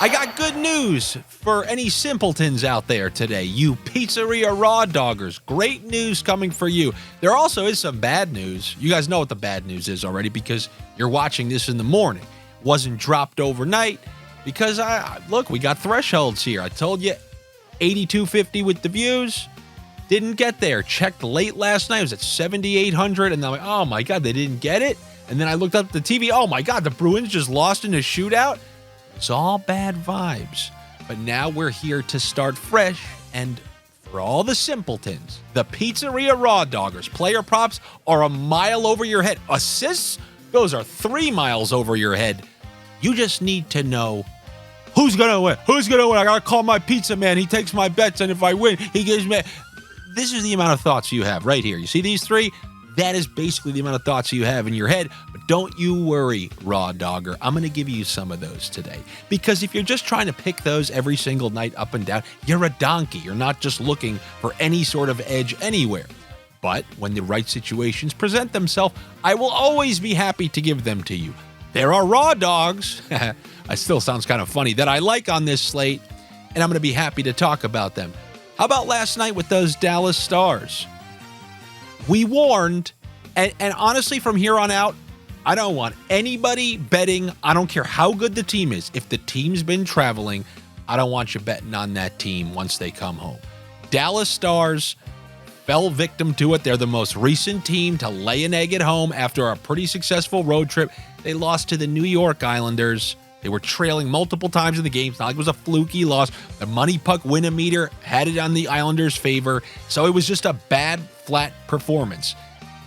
I got good news for any simpletons out there today. You Pizzeria Raw Doggers. Great news coming for you. There also is some bad news. You guys know what the bad news is already because you're watching this in the morning. Wasn't dropped overnight because, look, we got thresholds here. I told you 8250 with the views. Didn't get there. Checked late last night. It was at 7,800. And I'm like, oh, my God, they didn't get it? And then I looked up the TV. Oh, my God, the Bruins just lost in a shootout. It's all bad vibes. But now we're here to start fresh. And for all the simpletons, the Pizzeria Raw Doggers player props are a mile over your head. Assists, those are 3 miles over your head. You just need to know who's going to win. Who's going to win? I got to call my pizza man. He takes my bets, and if I win, he gives me... This is the amount of thoughts you have right here. You see these three? That is basically the amount of thoughts you have in your head. But don't you worry, Raw Dogger. I'm going to give you some of those today. Because if you're just trying to pick those every single night up and down, you're a donkey. You're not just looking for any sort of edge anywhere. But when the right situations present themselves, I will always be happy to give them to you. There are raw dogs, it still sounds kind of funny, that I like on this slate, and I'm going to be happy to talk about them. How about last night with those Dallas Stars? We warned, and honestly, from here on out, I don't want anybody betting. I don't care how good the team is. If the team's been traveling, I don't want you betting on that team once they come home. Dallas Stars fell victim to it. They're the most recent team to lay an egg at home after a pretty successful road trip. They lost to the New York Islanders. They were trailing multiple times in the game. It's not like it was a fluky loss. The money puck win-a-meter had it on the Islanders' favor. So it was just a bad, flat performance.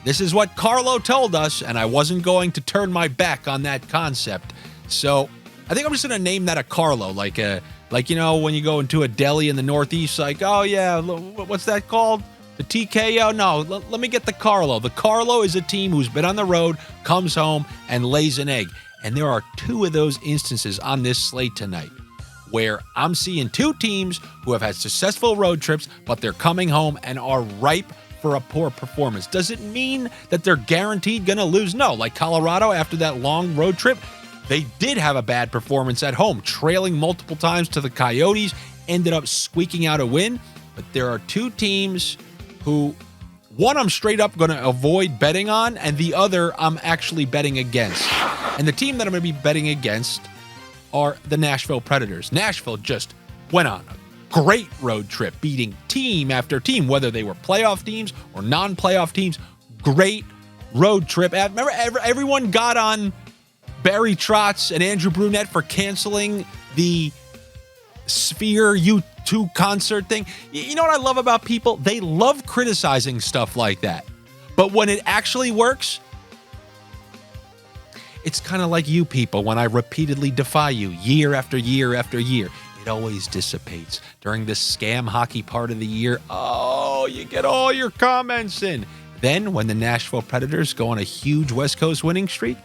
This is what Carlo told us, and I wasn't going to turn my back on that concept. So I think I'm just going to name that a Carlo, like you know when you go into a deli in the Northeast, like, oh yeah, what's that called? The TKO? No, let me get the Carlo. The Carlo is a team who's been on the road, comes home, and lays an egg. And there are two of those instances on this slate tonight where I'm seeing two teams who have had successful road trips, but they're coming home and are ripe for a poor performance. Does it mean that they're guaranteed going to lose? No. Like Colorado after that long road trip, they did have a bad performance at home, trailing multiple times to the Coyotes, ended up squeaking out a win. But there are two teams who, one I'm straight up going to avoid betting on, and the other I'm actually betting against. And the team that I'm going to be betting against are the Nashville Predators. Nashville just went on a great road trip, beating team after team, whether they were playoff teams or non-playoff teams. Great road trip. Remember, everyone got on Barry Trotz and Andrew Brunette for canceling the Sphere U2 concert thing. You know what I love about people? They love criticizing stuff like that. But when it actually works, it's kind of like you people when I repeatedly defy you year after year after year. It always dissipates. During this scam hockey part of the year, oh, you get all your comments in. Then when the Nashville Predators go on a huge West Coast winning streak,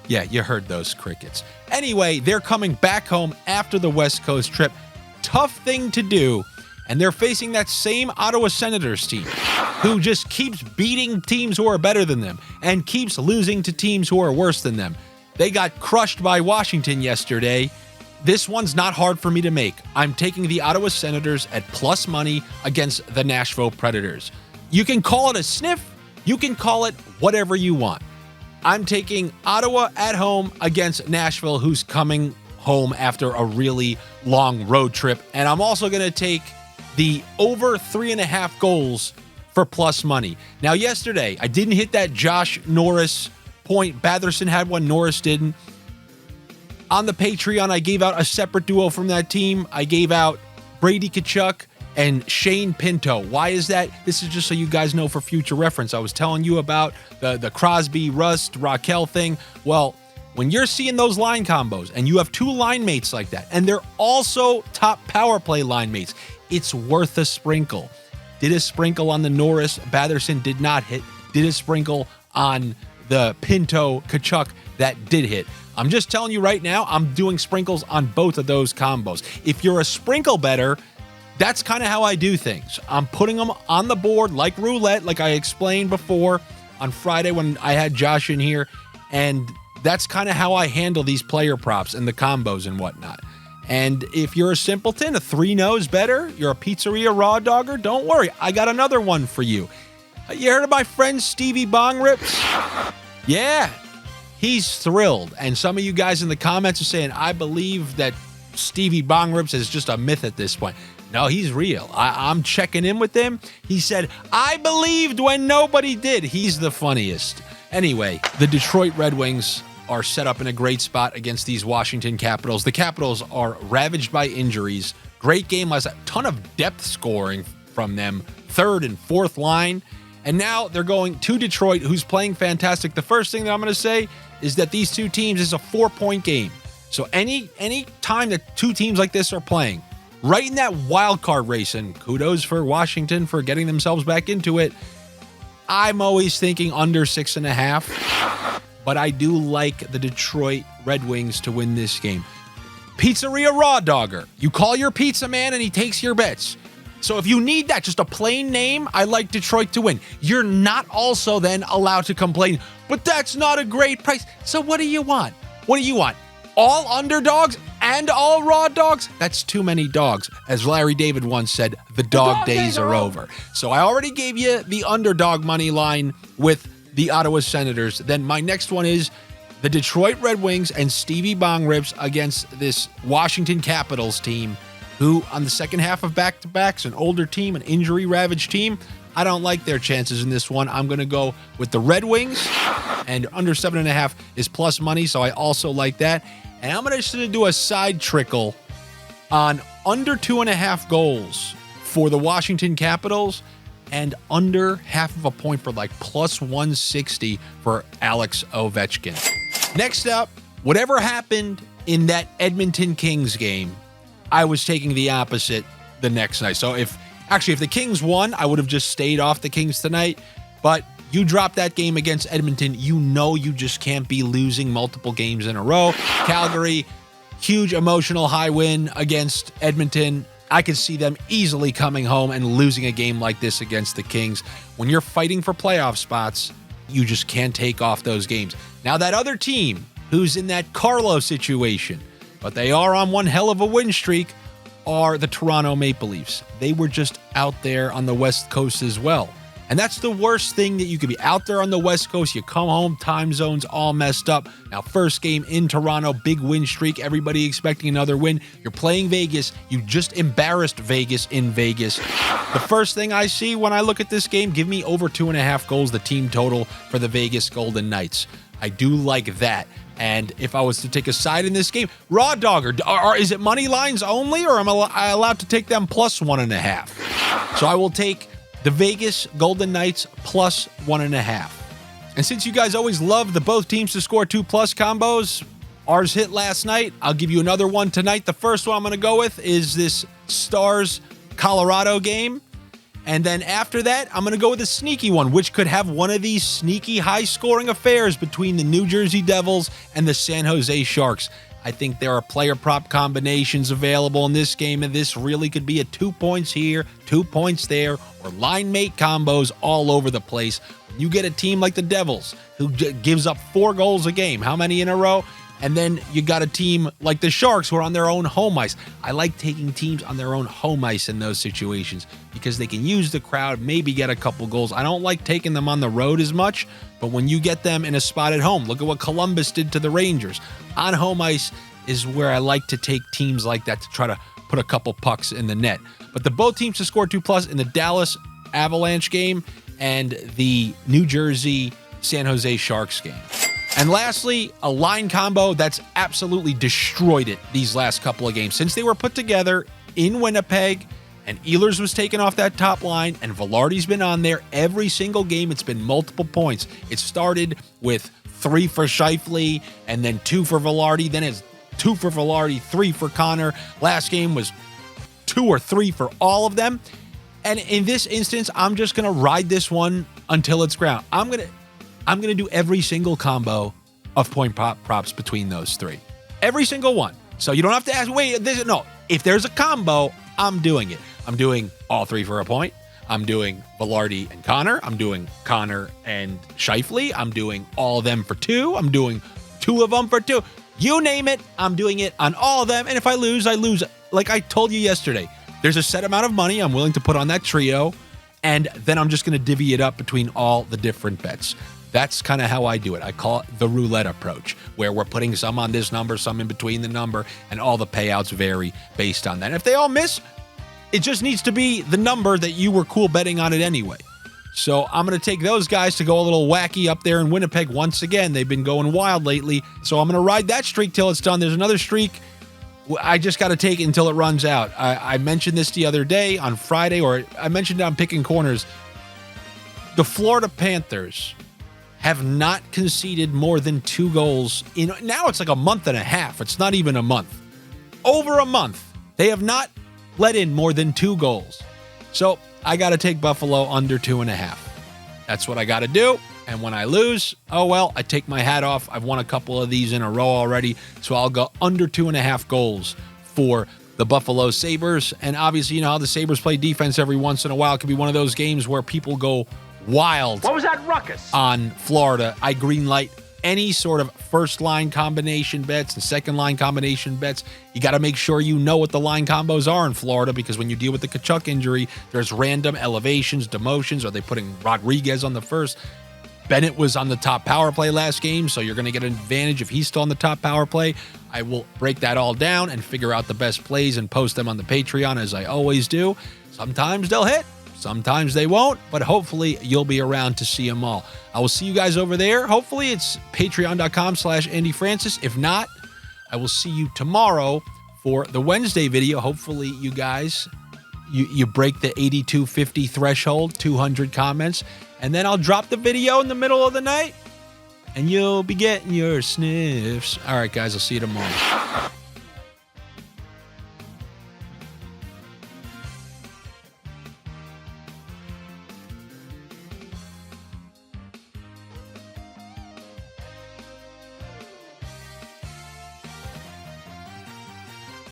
yeah, you heard those crickets. Anyway, they're coming back home after the West Coast trip. Tough thing to do. And they're facing that same Ottawa Senators team who just keeps beating teams who are better than them and keeps losing to teams who are worse than them. They got crushed by Washington yesterday. This one's not hard for me to make. I'm taking the Ottawa Senators at plus money against the Nashville Predators. You can call it a sniff. You can call it whatever you want. I'm taking Ottawa at home against Nashville, who's coming home after a really long road trip. And I'm also going to take the over 3.5 goals for plus money. Now, yesterday, I didn't hit that Josh Norris point. Batherson had one, Norris didn't. On the Patreon, I gave out a separate duo from that team. I gave out Brady Tkachuk and Shane Pinto. Why is that? This is just so you guys know for future reference. I was telling you about the Crosby, Rust, Raquel thing. Well, when you're seeing those line combos and you have two line mates like that, and they're also top power play line mates, it's worth a sprinkle. Did a sprinkle on the Norris. Batherson did not hit. Did a sprinkle on the Pinto Tkachuk. That did hit. I'm just telling you right now, I'm doing sprinkles on both of those combos. If you're a sprinkle bettor, that's kind of how I do things. I'm putting them on the board like roulette, like I explained before on Friday when I had Josh in here. And that's kind of how I handle these player props and the combos and whatnot. And if you're a simpleton, a 3-0's better, you're a Pizzeria Raw Dogger, don't worry. I got another one for you. You heard of my friend Stevie Bong Rips? Yeah, he's thrilled. And some of you guys in the comments are saying, I believe that Stevie Bong Rips is just a myth at this point. No, he's real. I'm checking in with him. He said, I believed when nobody did. He's the funniest. Anyway, the Detroit Red Wings are set up in a great spot against these Washington Capitals. The Capitals are ravaged by injuries. Great game last night. Ton of depth scoring from them. Third and fourth line. And now they're going to Detroit, who's playing fantastic. The first thing that I'm going to say is that these two teams is a 4-point game. So any time that two teams like this are playing, right in that wild card race, and kudos for Washington for getting themselves back into it, I'm always thinking under 6.5. But I do like the Detroit Red Wings to win this game. Pizzeria Raw Dogger. You call your pizza man and he takes your bets. So if you need that, just a plain name, I like Detroit to win. You're not also then allowed to complain, but that's not a great price. So what do you want? What do you want? All underdogs and all raw dogs? That's too many dogs. As Larry David once said, the dog days are over. So I already gave you the underdog money line with the Ottawa Senators. Then my next one is the Detroit Red Wings and Stevie Bong Rips against this Washington Capitals team, who on the second half of back-to-backs, an older team, an injury-ravaged team. I don't like their chances in this one. I'm going to go with the Red Wings, and under 7.5 is plus money, so I also like that. And I'm going to do a side trickle on under 2.5 goals for the Washington Capitals, and under half of a point for like plus 160 for Alex Ovechkin. Next up, whatever happened in that Edmonton Kings game, I was taking the opposite the next night. So if the Kings won, I would have just stayed off the Kings tonight. But you drop that game against Edmonton, you know you just can't be losing multiple games in a row. Calgary, huge emotional high win against Edmonton. I could see them easily coming home and losing a game like this against the Kings. When you're fighting for playoff spots, you just can't take off those games. Now that other team who's in that Carlo situation, but they are on one hell of a win streak, are the Toronto Maple Leafs. They were just out there on the West Coast as well. And that's the worst thing that you could be out there on the West Coast. You come home, time zones all messed up. Now, first game in Toronto, big win streak. Everybody expecting another win. You're playing Vegas. You just embarrassed Vegas in Vegas. The first thing I see when I look at this game, give me over 2.5 goals, the team total for the Vegas Golden Knights. I do like that. And if I was to take a side in this game, Raw Dogger, is it money lines only, or am I allowed to take them plus 1.5? So I will take the Vegas Golden Knights plus 1.5. And since you guys always love the both teams to score 2+ combos, ours hit last night. I'll give you another one tonight. The first one I'm going to go with is this Stars Colorado game. And then after that, I'm going to go with a sneaky one, which could have one of these sneaky high-scoring affairs between the New Jersey Devils and the San Jose Sharks. I think there are player prop combinations available in this game, and this really could be a 2 points here, 2 points there, or line mate combos all over the place. When you get a team like the Devils, who gives up 4 goals a game, how many in a row? And then you got a team like the Sharks who are on their own home ice. I like taking teams on their own home ice in those situations because they can use the crowd, maybe get a couple goals. I don't like taking them on the road as much, but when you get them in a spot at home, look at what Columbus did to the Rangers. On home ice is where I like to take teams like that to try to put a couple pucks in the net. But the both teams to score 2+ in the Dallas Avalanche game and the New Jersey San Jose Sharks game. And lastly, a line combo that's absolutely destroyed it these last couple of games. Since they were put together in Winnipeg and Ehlers was taken off that top line and Velarde's been on there every single game, it's been multiple points. It started with 3 for Scheifele and then 2 for Velarde. Then it's 2 for Velarde, 3 for Connor. Last game was 2 or 3 for all of them. And in this instance, I'm just going to ride this one until it's ground. I'm going to do every single combo of point props between those 3. Every single one. So you don't have to ask, no. If there's a combo, I'm doing it. I'm doing all 3 for a point. I'm doing Velarde and Connor. I'm doing Connor and Scheifele. I'm doing all of them for 2. I'm doing 2 of them for 2. You name it, I'm doing it on all of them. And if I lose, I lose. Like I told you yesterday, there's a set amount of money I'm willing to put on that trio, and then I'm just going to divvy it up between all the different bets. That's kind of how I do it. I call it the roulette approach, where we're putting some on this number, some in between the number, and all the payouts vary based on that. And if they all miss, it just needs to be the number that you were cool betting on it anyway. So I'm going to take those guys to go a little wacky up there in Winnipeg once again. They've been going wild lately, so I'm going to ride that streak till it's done. There's another streak. I just got to take it until it runs out. I mentioned this the other day on Friday, or I mentioned it on Picking Corners. The Florida Panthers have not conceded more than 2 goals. Now it's like a month and a half. It's not even a month. Over a month. They have not let in more than 2 goals. So I got to take Buffalo under 2.5. That's what I got to do. And when I lose, oh well, I take my hat off. I've won a couple of these in a row already. So I'll go under 2.5 goals for the Buffalo Sabres. And obviously, you know how the Sabres play defense every once in a while. It could be one of those games where people go wild. What was that ruckus? On Florida. I greenlight any sort of first line combination bets and second line combination bets. You got to make sure you know what the line combos are in Florida, because when you deal with the Tkachuk injury, there's random elevations, demotions. Are they putting Rodriguez on the first? Bennett was on the top power play last game, so you're going to get an advantage if he's still on the top power play. I will break that all down and figure out the best plays and post them on the Patreon, as I always do. Sometimes they'll hit, sometimes they won't, but hopefully you'll be around to see them all. I will see you guys over there. Hopefully it's patreon.com/Andy Francess. If not, I will see you tomorrow for the Wednesday video. Hopefully you guys, you break the 8250 threshold, 200 comments, and then I'll drop the video in the middle of the night and you'll be getting your sniffs. All right, guys, I'll see you tomorrow.